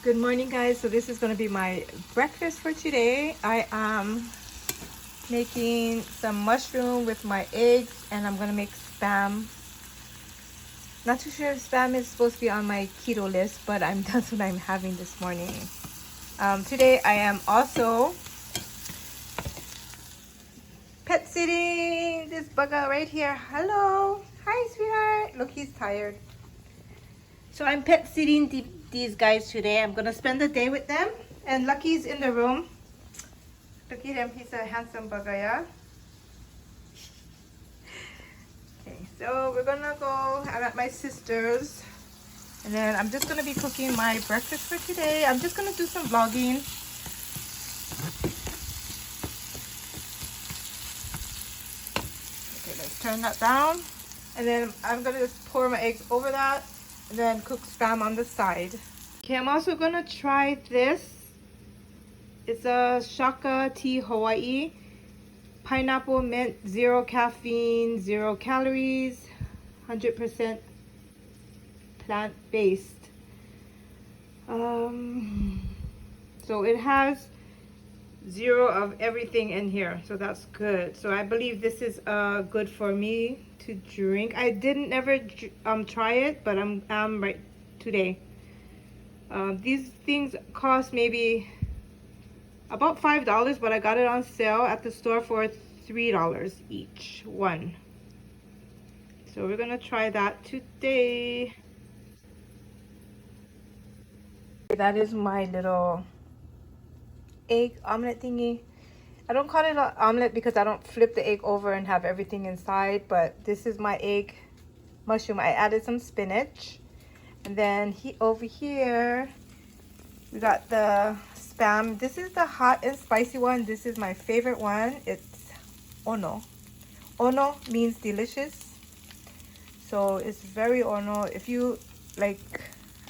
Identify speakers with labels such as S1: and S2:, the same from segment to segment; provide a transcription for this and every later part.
S1: Good morning, guys. So this is going to be my breakfast for today. I am making some mushroom with my eggs, and I'm going to make spam. Not too sure if spam is supposed to be on my keto list, but that's what I'm having this morning. Today I am also pet sitting this bugger right here. Hello. Hi, sweetheart. Look, he's tired. So I'm pet sitting these guys today. I'm going to spend the day with them. And Lucky's in the room. Look at him, he's a handsome bugger, yeah? Okay, so we're gonna go. I'm at my sister's. And then I'm just gonna be cooking my breakfast for today. I'm just gonna do some vlogging. Okay, let's turn that down. And then I'm gonna just pour my eggs over that. And then cook spam on the side. Okay, I'm also gonna try this. It's a Shaka Tea Hawaii. Pineapple mint, 0 caffeine, 0 calories, 100% plant-based. So it has 0 of everything in here, so that's good. So I believe this is good for me to drink. I didn't never try it, but I'm right today. These things cost maybe about $5, but I got it on sale at the store for $3 each one. So we're gonna try that today. That is my little egg omelet thingy. I don't call it an omelet because I don't flip the egg over and have everything inside, but this is my egg mushroom. I added some spinach. And then over here, we got the spam. This is the hot and spicy one. This is my favorite one. It's ono. Ono means delicious. So it's very ono. If you like,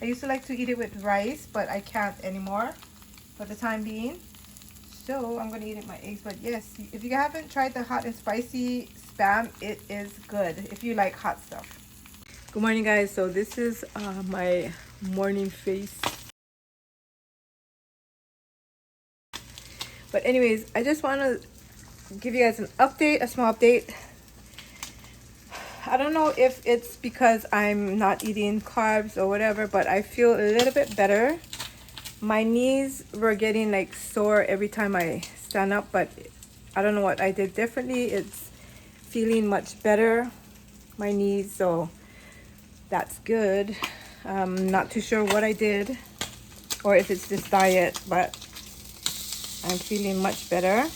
S1: I used to like to eat it with rice, but I can't anymore for the time being. So I'm gonna eat it with my eggs. But yes, if you haven't tried the hot and spicy spam, it is good if you like hot stuff. Good morning, guys. So this is my morning face. But anyways, I just want to give you guys an update, a small update. I don't know if it's because I'm not eating carbs or whatever, but I feel a little bit better. My knees were getting like sore every time I stand up, but I don't know what I did differently. It's feeling much better, my knees, so that's good. Not too sure what I did or if it's this diet, but I'm feeling much better.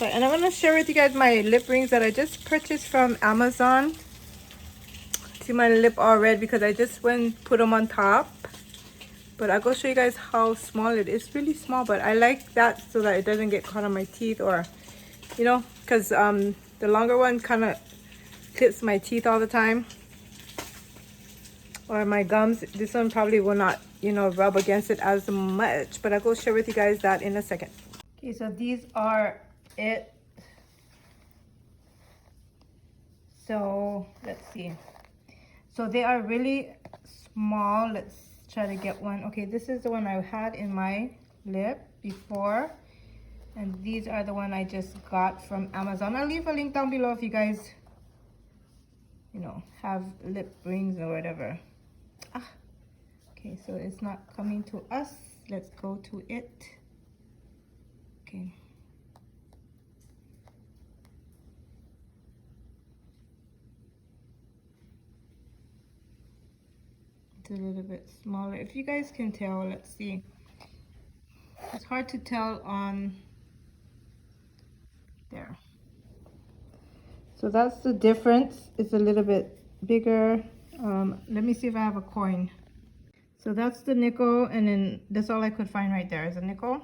S1: And I'm going to share with you guys my lip rings that I just purchased from Amazon. See, my lip all red because I just went and put them on top. But I'll go show you guys how small it is. It's really small, but I like that so that it doesn't get caught on my teeth, or, you know, because the longer one kind of clips my teeth all the time. Or my gums. This one probably will not, you know, rub against it as much. But I'll go share with you guys that in a second. Okay, so these are it. So let's see. So they are really small. Let's try to get one. Okay, this is the one I had in my lip before, and these are the one I just got from Amazon. I'll leave a link down below if you guys, you know, have lip rings or whatever. Okay, so it's not coming to us. Let's go to it. Okay. It's a little bit smaller. If you guys can tell, let's see. It's hard to tell on there. So that's the difference. It's a little bit bigger. Let me see if I have a coin. So that's the nickel, and then that's all I could find right there is a nickel.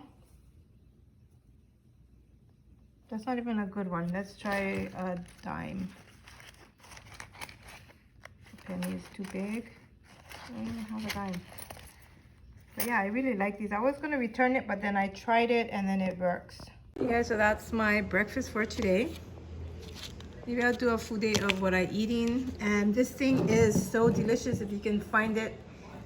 S1: That's not even a good one. Let's try a dime. The penny is too big. I don't even have a dime. But yeah, I really like these. I was gonna return it, but then I tried it and then it works. Yeah, so that's my breakfast for today. Maybe I'll do a food day of what I'm eating. And this thing is so delicious. If you can find it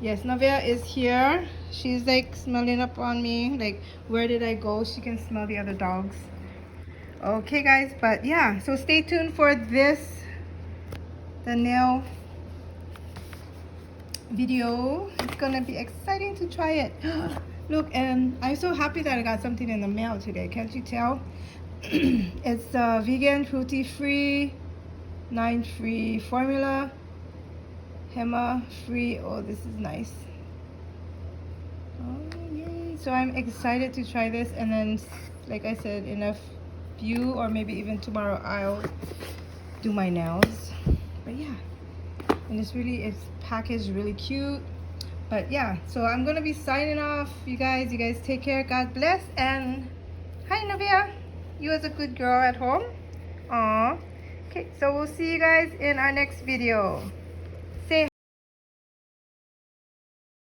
S1: Yes, Navia is here. She's like smelling up on me. Like, where did I go? She can smell the other dogs. Okay, guys, but yeah, so stay tuned for this, the nail video. It's gonna be exciting to try it. Look, and I'm so happy that I got something in the mail today. Can't you tell? It's vegan, cruelty free, 9 free formula, HEMA free. Oh, this is nice. Oh, yay. So I'm excited to try this, and then like I said, in a few or maybe even tomorrow I'll do my nails. But yeah, and it's packaged really cute. But yeah, so I'm gonna be signing off. You guys take care. God bless. And hi, Navia. You was a good girl at home. Aw. Okay, so we'll see you guys in our next video.